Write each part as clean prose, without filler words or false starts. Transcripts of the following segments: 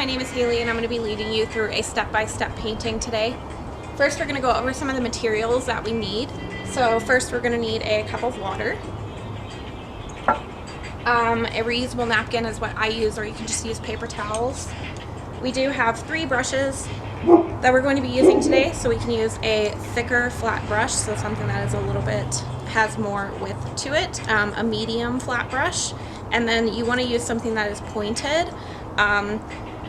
my name is Haley and I'm going to be leading you through a step-by-step painting today. First, we're going to go over some of the materials that we need. So first, we're going to need a cup of water. A reusable napkin is what I use, or you can just use paper towels. We do have 3 brushes that we're going to be using today, so we can use a thicker flat brush, so something that is a little bit, has more width to it, a medium flat brush, and then you want to use something that is pointed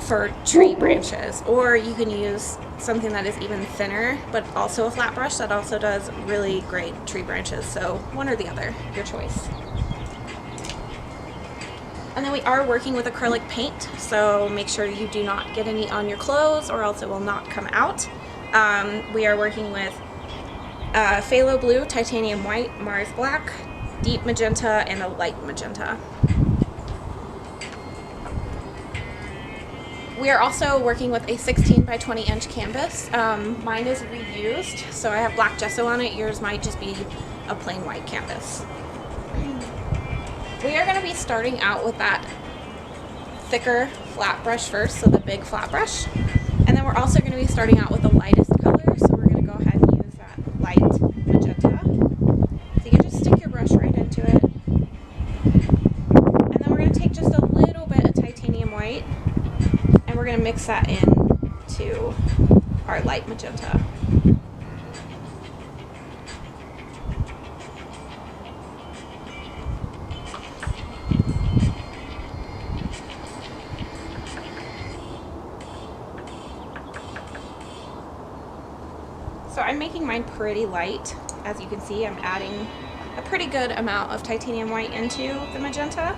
for tree branches, or you can use something that is even thinner but also a flat brush that also does really great tree branches. So one or the other, your choice. And then we are working with acrylic paint, so make sure you do not get any on your clothes or else it will not come out. We are working with phthalo blue, titanium white, Mars black, deep magenta, and a light magenta. We are also working with a 16 by 20 inch canvas. Mine is reused, so I have black gesso on it. Yours might just be a plain white canvas. We are going to be starting out with that thicker flat brush first, so the big flat brush. And then we're also going to be starting out with the lightest color, so we're going to go ahead and use that light magenta. So you can just stick your brush right into it. And then we're going to take just a little bit of titanium white, and we're going to mix that in to our light magenta. So I'm making mine pretty light. As you can see, I'm adding a pretty good amount of titanium white into the magenta.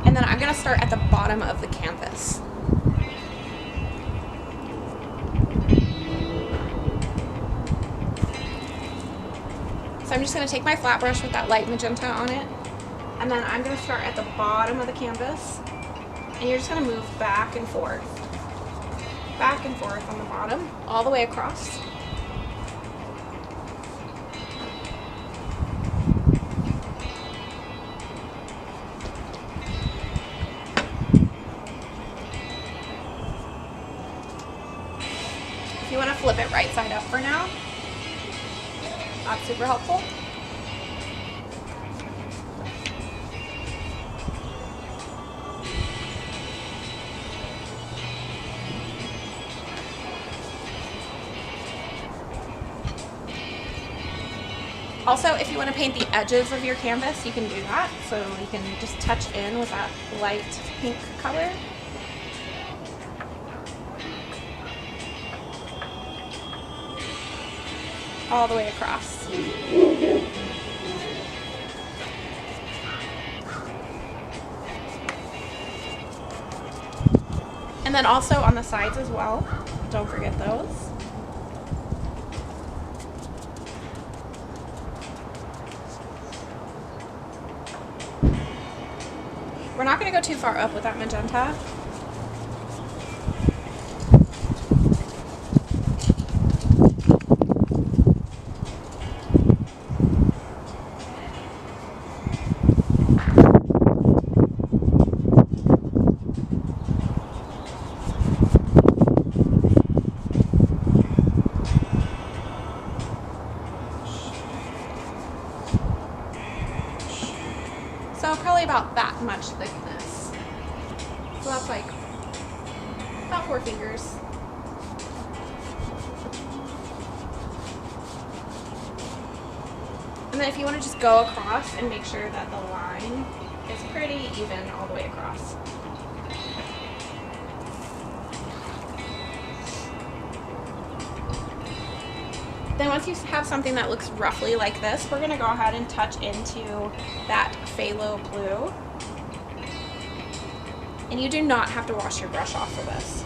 And then I'm going to start at the bottom of the canvas. So I'm just going to take my flat brush with that light magenta on it, and then I'm going to start at the bottom of the canvas, and you're just going to move back and forth on the bottom, all the way across. If you want to flip it right side up for now, that's super helpful. Also, if you want to paint the edges of your canvas, you can do that. So you can just touch in with that light pink color. All the way across. And then also on the sides as well. Don't forget those. We're not going to go too far up with that magenta. So probably about that much thickness. So that's like about 4 fingers. And then if you want to just go across and make sure that the line is pretty even all the way across. Then once you have something that looks roughly like this, we're going to go ahead and touch into that phthalo blue. And you do not have to wash your brush off for this.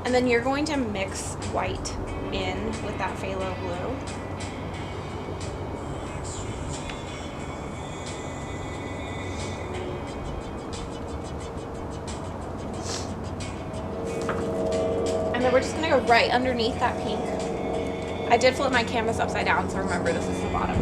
And then you're going to mix white in with that phthalo blue. we're just gonna go right underneath that pink. I did flip my canvas upside down, so remember this is the bottom.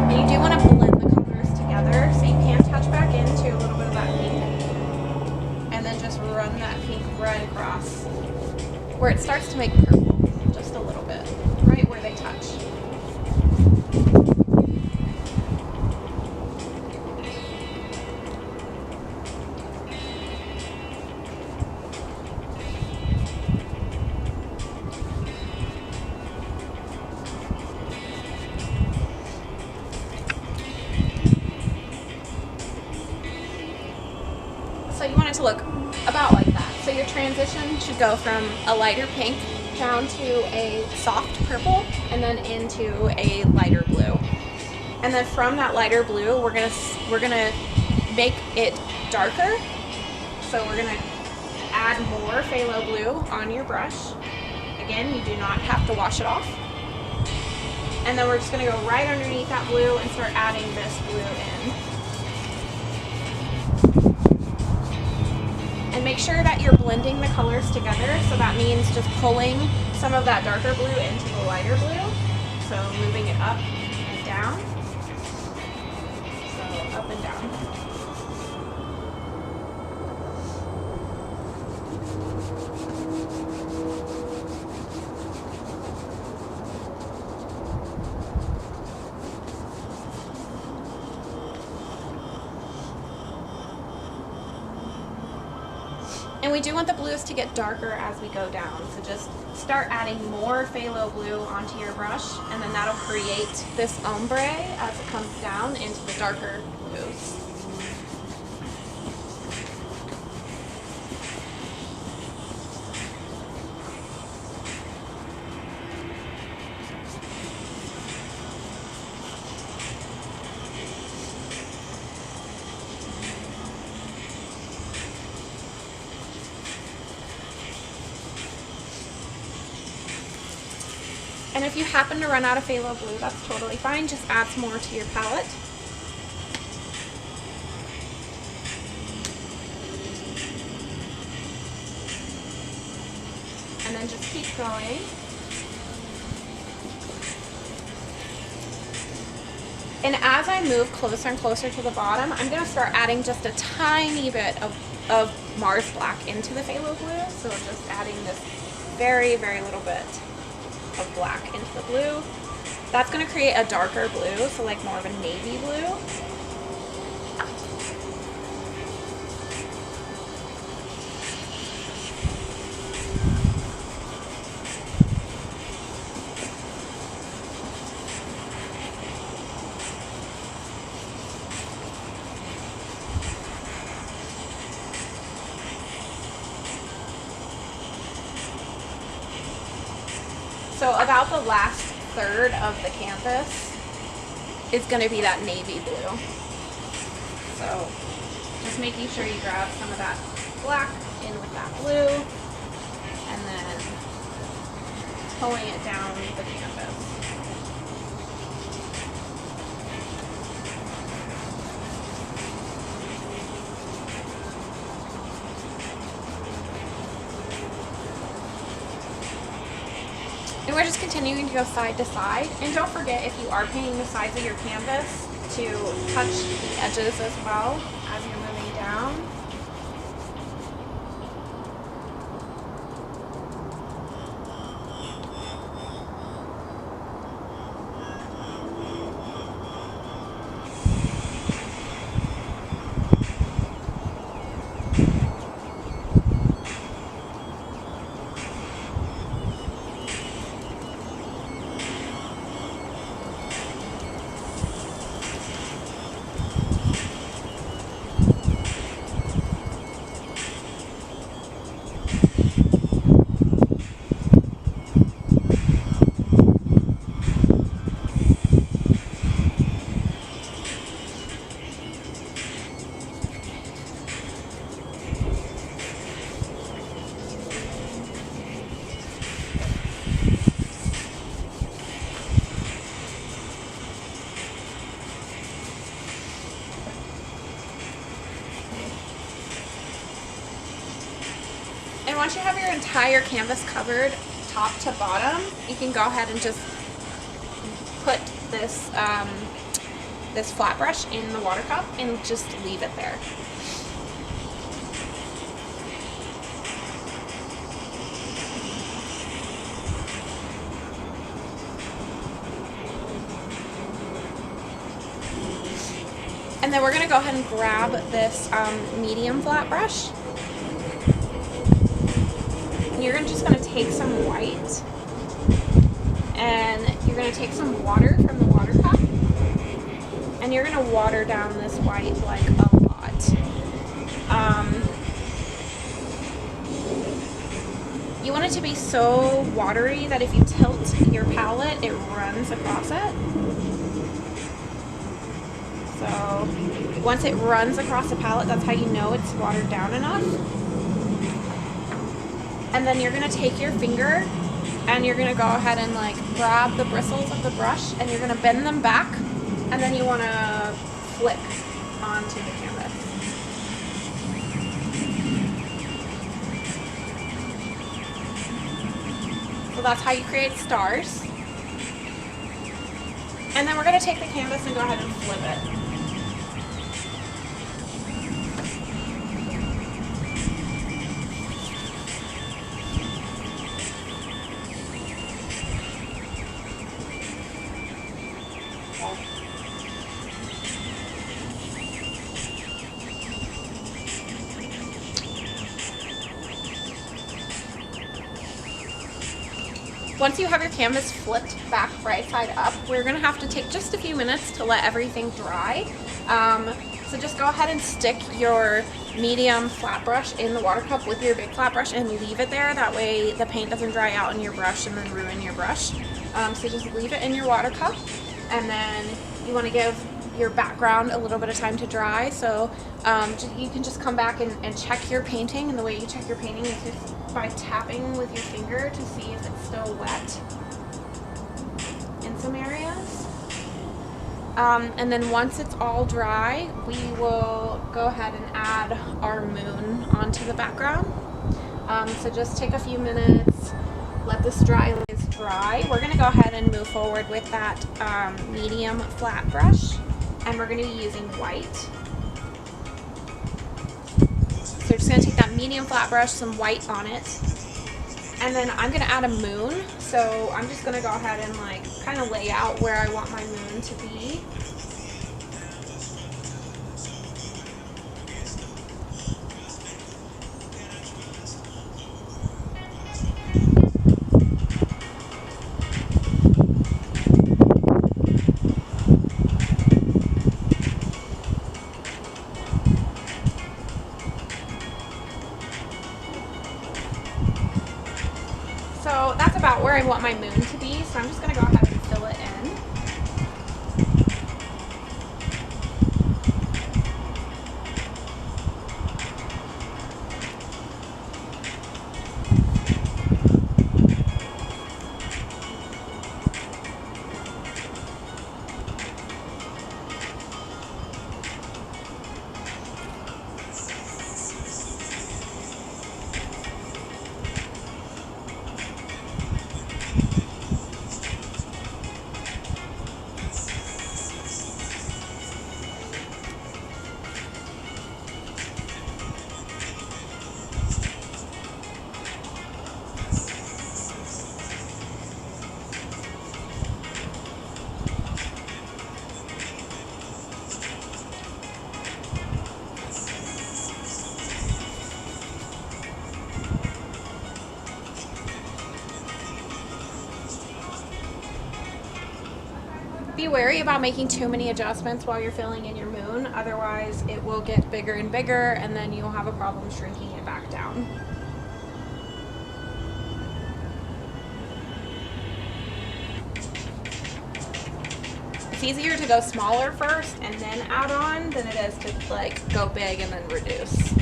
And you do want to blend the colors together, so you can touch back into a little bit of that pink. And then just run that pink right across where it starts to make purple, just a little bit, right where they touch. So you want it to look about like that. So your transition should go from a lighter pink down to a soft purple and then into a lighter blue. And then from that lighter blue, we're gonna make it darker. So we're gonna add more phthalo blue on your brush. Again, you do not have to wash it off. And then we're just gonna go right underneath that blue and start adding this blue in. And make sure that you're blending the colors together. So that means just pulling some of that darker blue into the lighter blue. So moving it up and down. So up and down. And we do want the blues to get darker as we go down. So just start adding more phthalo blue onto your brush, and then that'll create this ombre as it comes down into the darker blues. And if you happen to run out of phthalo blue, that's totally fine. Just add some more to your palette. And then just keep going. And as I move closer and closer to the bottom, I'm going to start adding just a tiny bit of Mars Black into the phthalo blue. So just adding this very, very little bit of black into the blue. That's going to create a darker blue, so like more of a navy blue. So about the last third of the canvas is going to be that navy blue. So just making sure you grab some of that black in with that blue and then pulling it down the canvas. And we're just continuing to go side to side. And don't forget, if you are painting the sides of your canvas, to touch the edges as well as you're moving down. once you have your entire canvas covered top to bottom, you can go ahead and just put this this flat brush in the water cup and just leave it there. And then we're going to go ahead and grab this medium flat brush. And you're just going to take some white and you're going to take some water from the water cup and you're going to water down this white like a lot. You want it to be so watery that if you tilt your palette, it runs across it. So once it runs across the palette, that's how you know it's watered down enough. And then you're going to take your finger and you're going to go ahead and like grab the bristles of the brush and you're going to bend them back, and then you want to flick onto the canvas. So that's how you create stars. And then we're going to take the canvas and go ahead and flip it. Once you have your canvas flipped back right side up, we're going to have to take just a few minutes to let everything dry. So just go ahead and stick your medium flat brush in the water cup with your big flat brush and leave it there. That way the paint doesn't dry out in your brush and then ruin your brush. So just leave it in your water cup, and then you want to give your background a little bit of time to dry. So you can just come back and check your painting, and the way you check your painting is just by tapping with your finger to see if it's still wet in some areas. And then once it's all dry, we will go ahead and add our moon onto the background. So just take a few minutes, let this dry. We're going to go ahead and move forward with that medium flat brush, and we're going to be using white. So we're just going to take that medium flat brush, some white on it, and then I'm going to add a moon. So I'm just going to go ahead and like kind of lay out where I want my moon to be. So that's about where I want my moon to be, so I'm just going to go ahead and fill it in. Be wary about making too many adjustments while you're filling in your moon, otherwise it will get bigger and bigger and then you'll have a problem shrinking it back down. It's easier to go smaller first and then add on than it is to like go big and then reduce.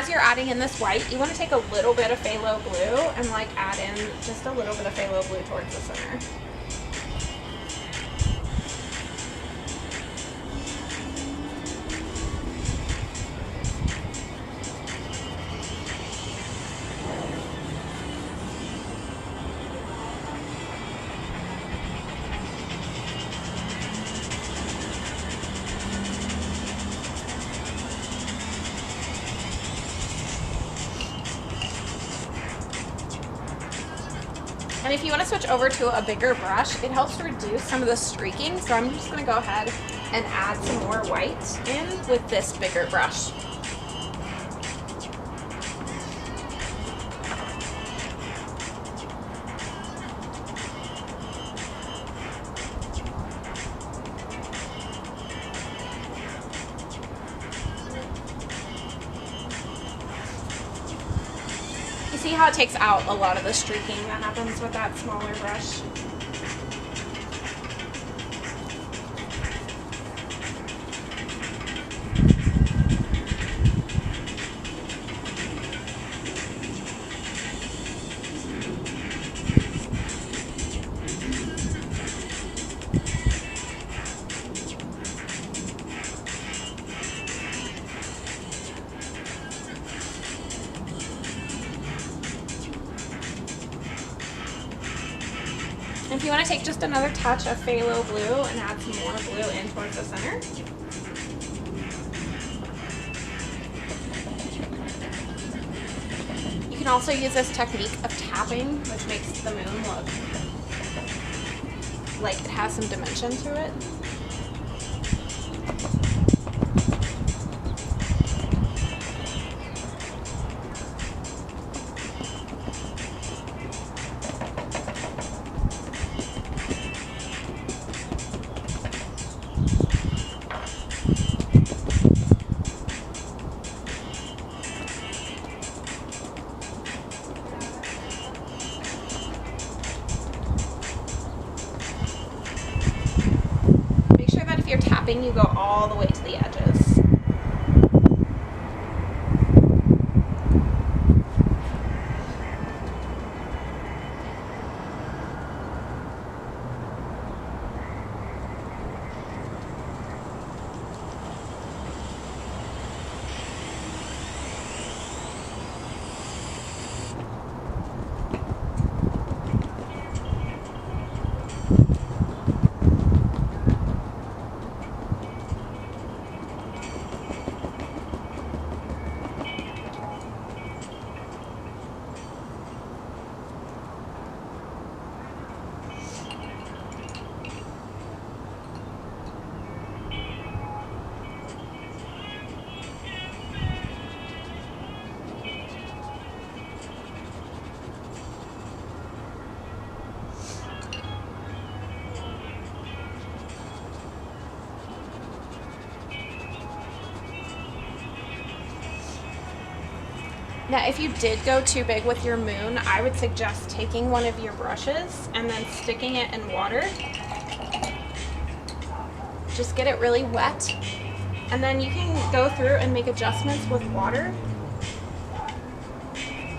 as you're adding in this white, you want to take a little bit of phthalo blue and like add in just a little bit of phthalo blue towards the center. And if you want to switch over to a bigger brush, it helps to reduce some of the streaking. So I'm just going to go ahead and add some more white in with this bigger brush. See how it takes out a lot of the streaking that happens with that smaller brush? If you want to take just another touch of phthalo blue and add some more blue in towards the center. You can also use this technique of tapping, which makes the moon look like it has some dimension to it. If you're tapping, you go all the way to the edges. Now, if you did go too big with your moon, I would suggest taking one of your brushes and then sticking it in water. Just get it really wet. And then you can go through and make adjustments with water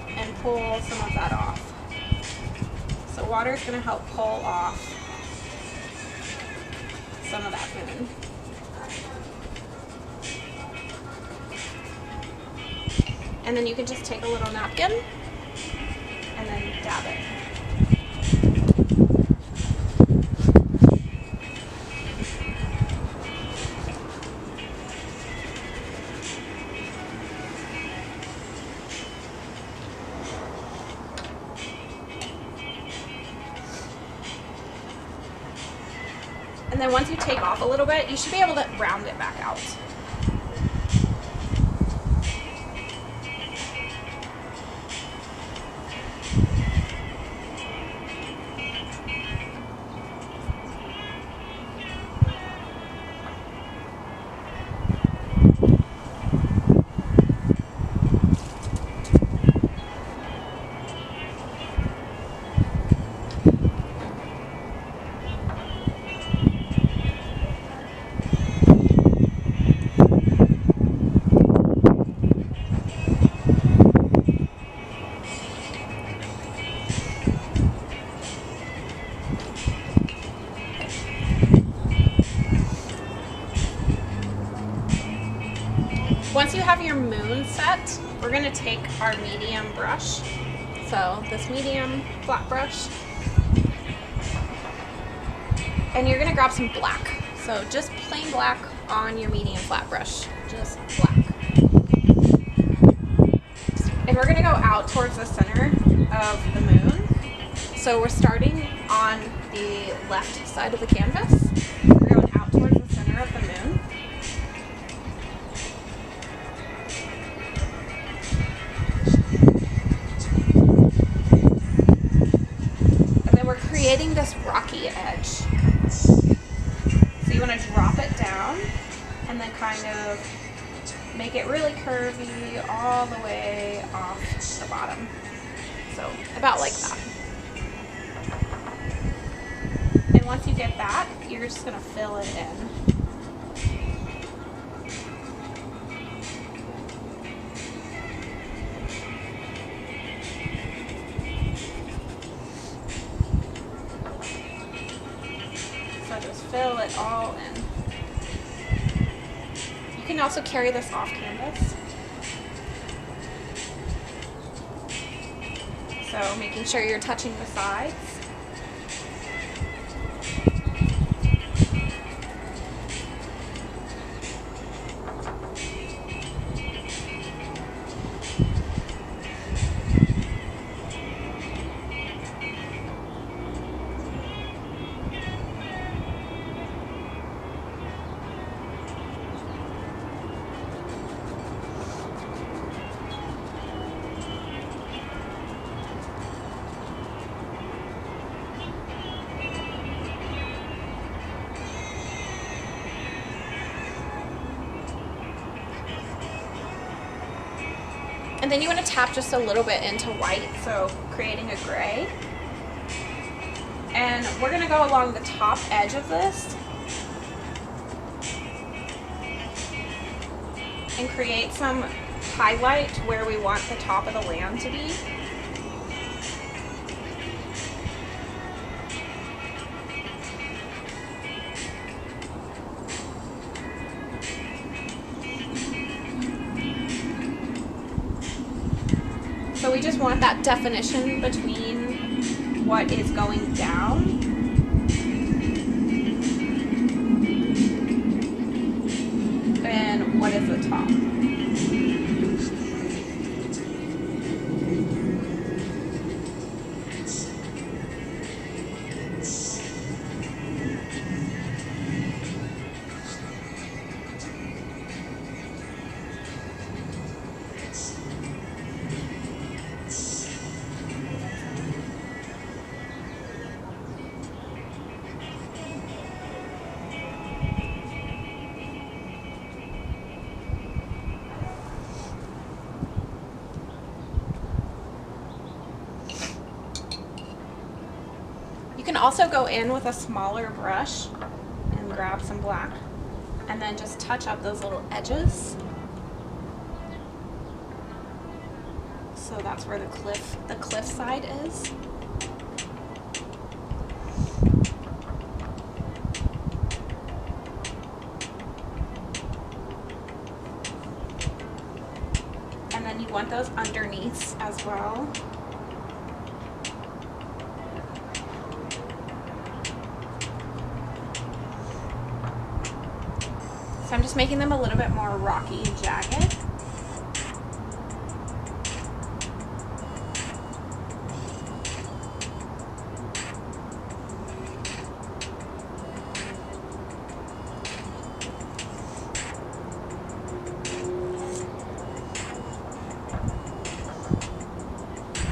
and pull some of that off. So water is going to help pull off some of that moon. And then you can just take a little napkin and then dab it. And then once you take off a little bit, you should be able to round it back out. you have your moon set, we're gonna take our medium brush. So this medium flat brush, and you're gonna grab some black. So just plain black on your medium flat brush, just black. And we're gonna go out towards the center of the moon. So we're starting on the left side of the canvas. We're going out towards the center of the moon. And then we're creating this rocky edge. So you want to drop it down and then kind of make it really curvy all the way off the bottom. So about like that. And once you get that, you're just going to fill it in. So just fill it all in. You can also carry this off canvas. So making sure you're touching the sides. And then you want to tap just a little bit into white, so creating a gray. And we're going to go along the top edge of this and create some highlight where we want the top of the land to be. So we just want that definition between what is going down and what is the top. You can also go in with a smaller brush and grab some black and then just touch up those little edges. So that's where the cliff side is. And then you want those underneath as well. So I'm just making them a little bit more rocky and jagged.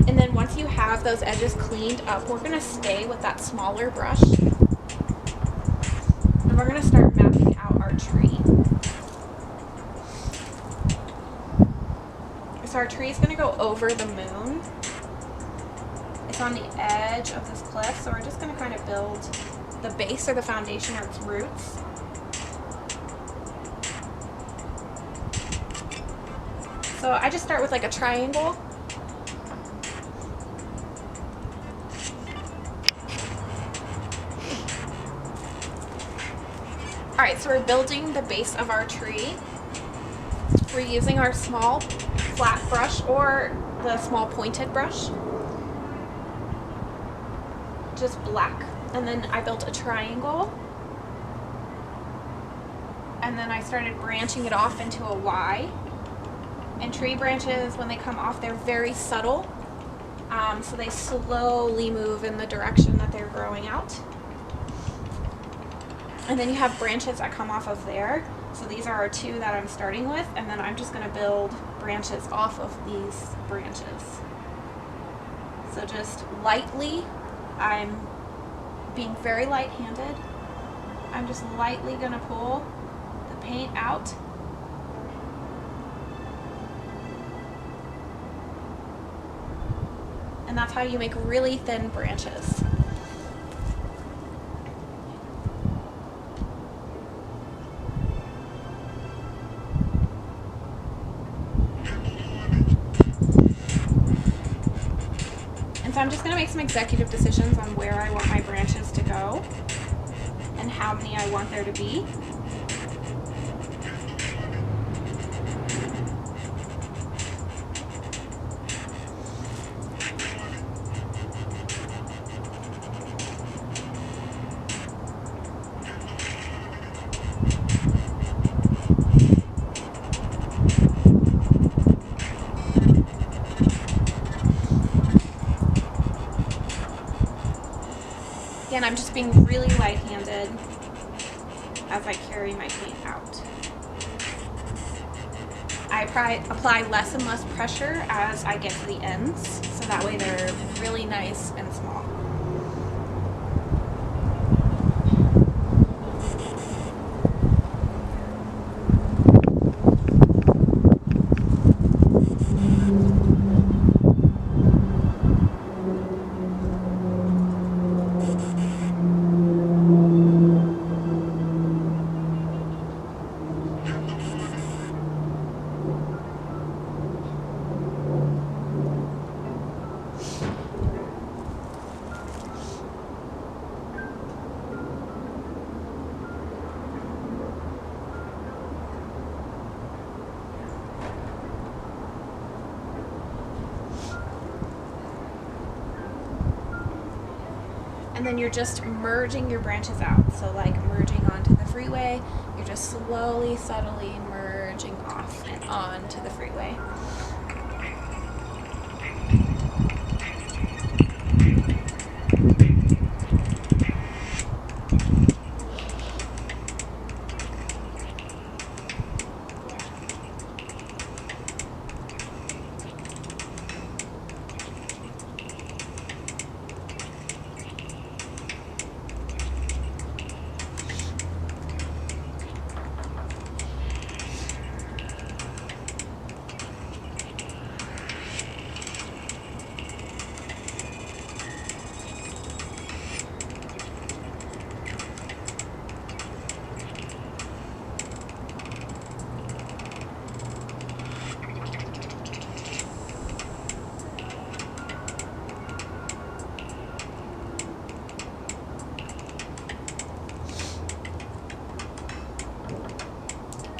And then once you have those edges cleaned up, we're gonna stay with that smaller brush. And we're gonna start mapping out our tree. So our tree is going to go over the moon. It's on the edge of this cliff, so we're just going to kind of build the base or the foundation or its roots. So I just start with like a triangle. Alright, so we're building the base of our tree. we're using our small flat brush or the small pointed brush, just black. And then I built a triangle, and then I started branching it off into a Y. And tree branches, when they come off, they're very subtle, so they slowly move in the direction that they're growing out. And then you have branches that come off of there. So these are our two that I'm starting with, and then I'm just going to build branches off of these branches. So just lightly, I'm being very light-handed. I'm just lightly going to pull the paint out. And that's how you make really thin branches. And so I'm just going to make some executive decisions on where I want my branches to go and how many I want there to be. Again, I'm just being really light-handed as I carry my paint out. I apply less and less pressure as I get to the ends, so that way they're really nice and small. And then you're just merging your branches out. So like merging onto the freeway, you're just slowly, subtly merging off and onto the freeway.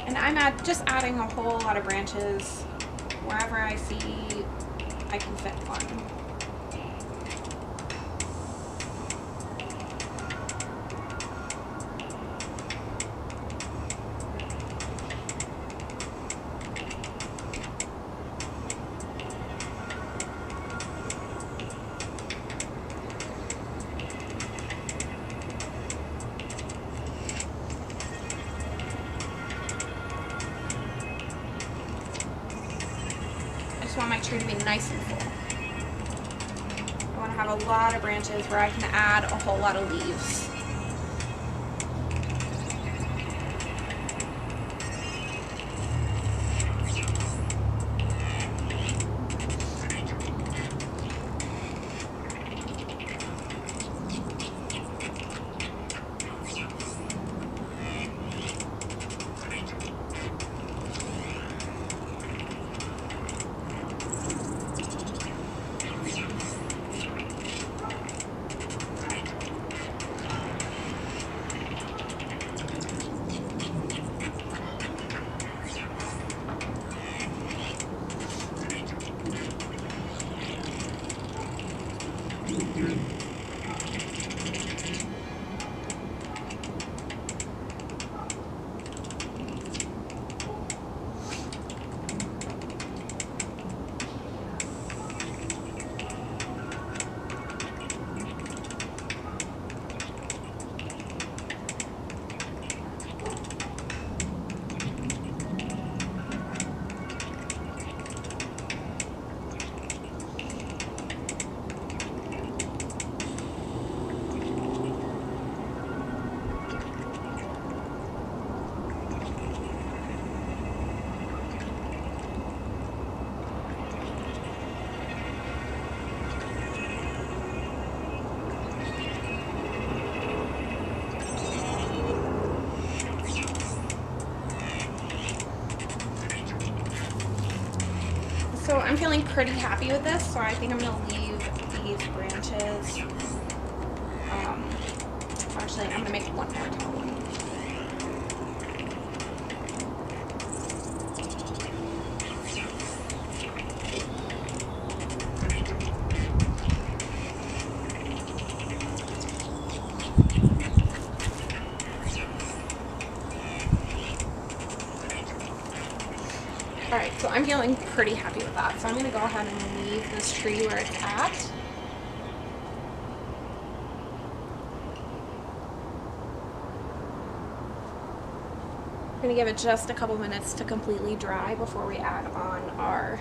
And I'm just adding a whole lot of branches wherever I see I can fit one. I want my tree to be nice and full. I want to have a lot of branches where I can add a whole lot of leaves. feeling pretty happy with this, so I think I'm gonna leave these branches. Actually, I'm gonna make one more tall one. Alright, so I'm feeling pretty happy with that. So I'm going to go ahead and leave this tree where it's at. We're going to give it just a couple minutes to completely dry before we add on our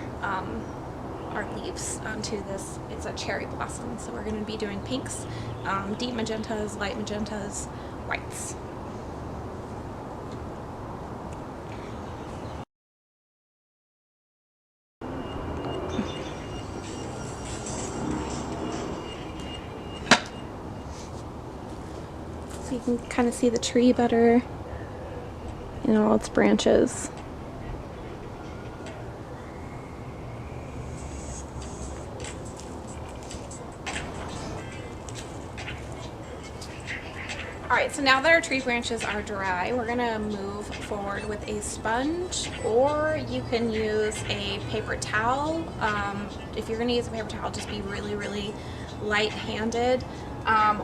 leaves onto this. It's a cherry blossom, so we're going to be doing pinks, deep magentas, light magentas, whites. So you can kind of see the tree better in all its branches. Alright, so now that our tree branches are dry, we're going to move forward with a sponge, or you can use a paper towel. If you're going to use a paper towel, just be really, really light-handed.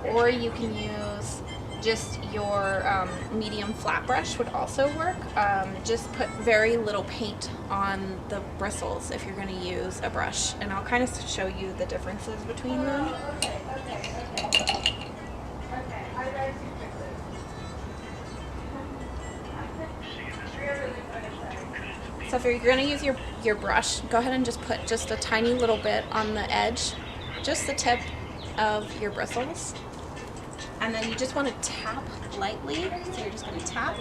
Or you can use just your medium flat brush would also work. Just put very little paint on the bristles if you're going to use a brush, and I'll kind of show you the differences between them. So if you're going to use your brush, go ahead and just put just a tiny little bit on the edge, just the tip of your bristles. And then you just want to tap lightly. So you're just going to tap.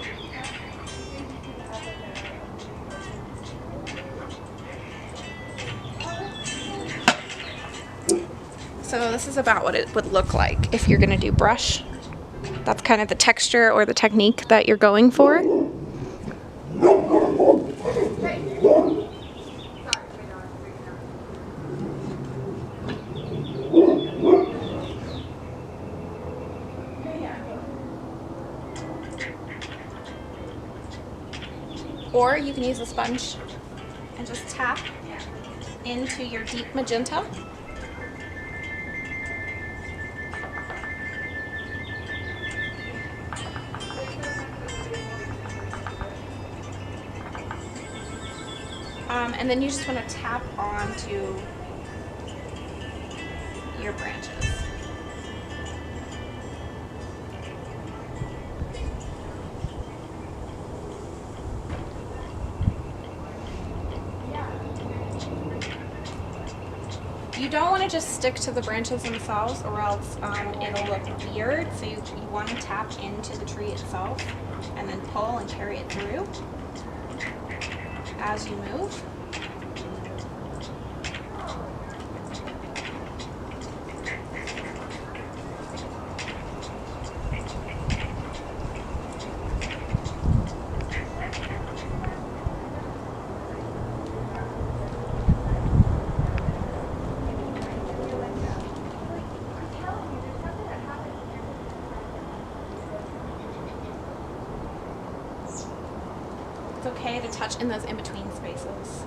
So this is about what it would look like if you're going to do brush. That's kind of the texture or the technique that you're going for. Or you can use a sponge and just tap into your deep magenta. And then you just want to tap onto your branches. You don't want to just stick to the branches themselves, or else it'll look weird. So you want to tap into the tree itself and then pull and carry it through as you move. It's okay to touch in those in-between spaces.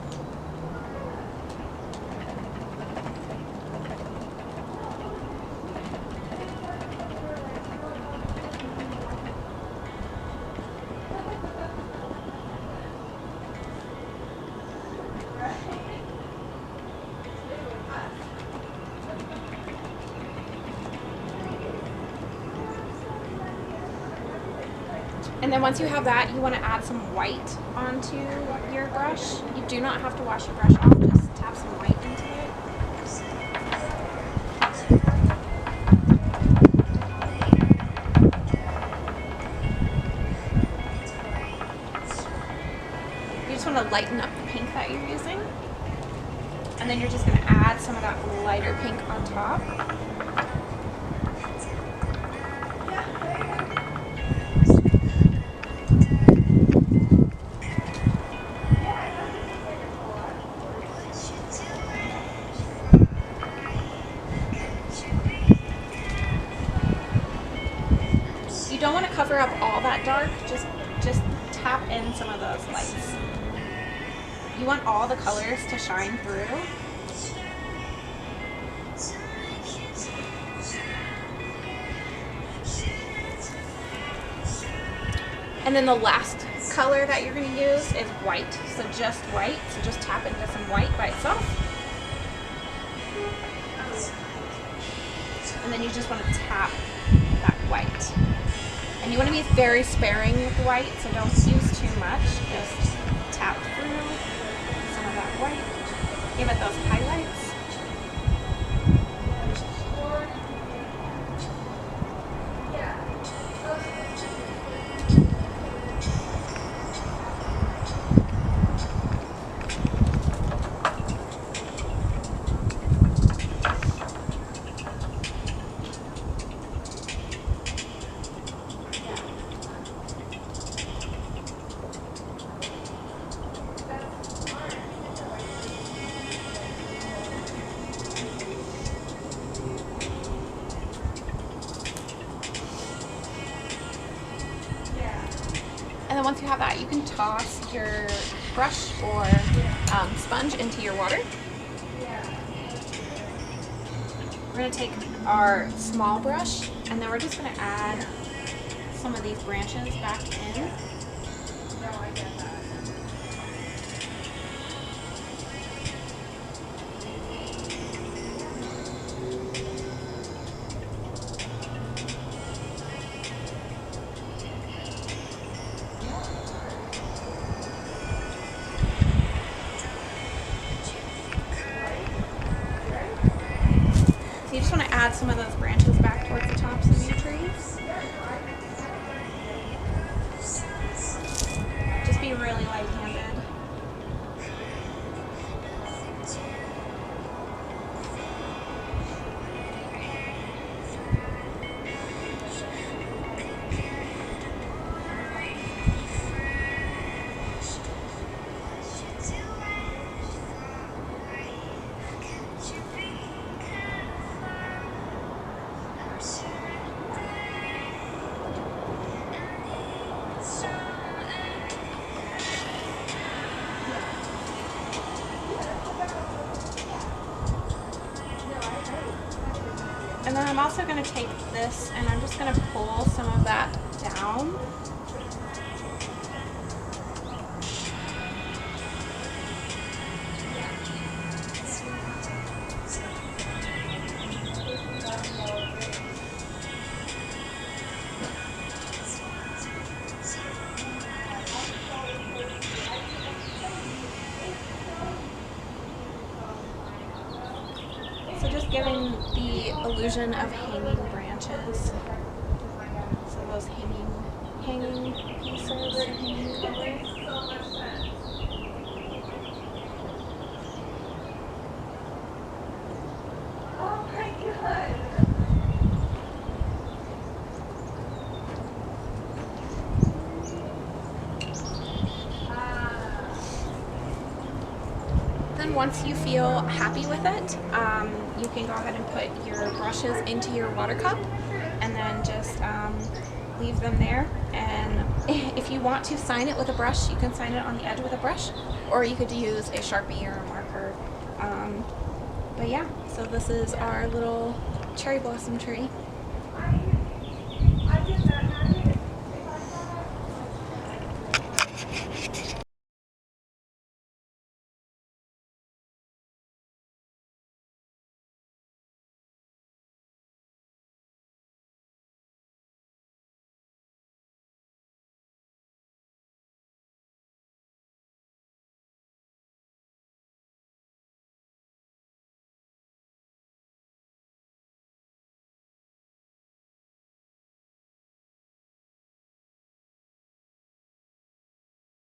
And then once you have that, you want to add some white onto your brush. You do not have to wash your brush off, just tap some white into it. You just want to lighten up the pink that you're using. And then you're just going to add some of that lighter pink on top. You don't want to cover up all that dark, just tap in some of those lights. You want all the colors to shine through. And then the last color that you're going to use is white. So just white. So just tap into some white by itself. And then you just want to tap that white. And you want to be very sparing with white, so don't use too much. Just tap through some of that white. Give it those highlights. And then once you have that, you can toss your brush or sponge into your water. We're going to take our small brush and then we're just going to add some of these branches back in. You just want to add some of those branches back towards the tops of your trees. Just be really light-handed. And then I'm also going to take this and I'm just going to pull some of that down. So just giving the illusion of hanging branches. So those hanging pieces, hanging colors. Oh my God. Then once you feel happy with it, you can go ahead and put your brushes into your water cup and then just leave them there. And if you want to sign it with a brush, you can sign it on the edge with a brush, or you could use a Sharpie or a marker. But yeah, so this is our little cherry blossom tree.